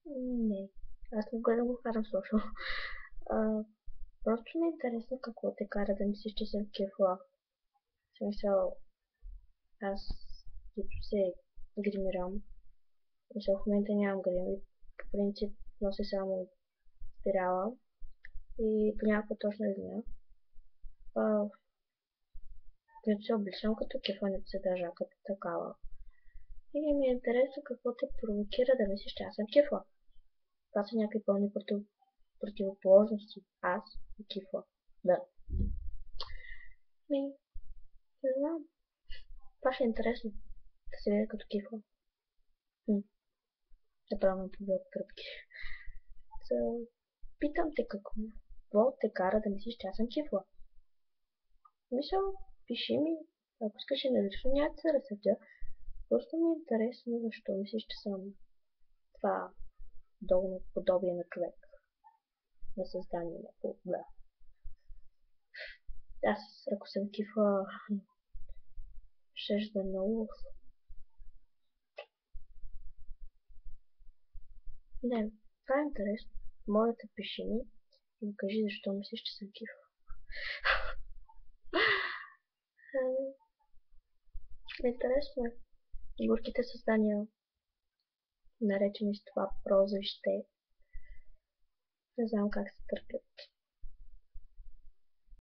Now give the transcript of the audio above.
Не, аз не го карам слушал. А, просто ми е интересно какво те кара да мислиш, че съм кефла. В смисъл, аз като се гримирам, в момента нямам грим и по принцип нося само спирала и понякога точно измия. Като се обличам като кефа, не се държа като такава. И ми е интересно какво те провокира да мислиш, че аз съм кефа. Това са някакви пълни противоположности. Аз и кифла. Да. Ми, не знам. Това ще е интересно. Да се видя като кифла. Да правим побед тръпки. So, питам те какво те кара да мислиш, че аз съм кифла. Мисля, пиши ми. Ако искаш и налично, няма да се разсъдя. Просто ми е интересно защо мислиш, че съм това долно подобие на човек. На създание на да. Аз, ако съм кифла, ще да е много. Не, това е интересно. Моля те, пиши ми и ми кажи защо мислиш, че съм кифла. Интересно е. Горките създания, наречени с това прозвище, не знам как се търпят.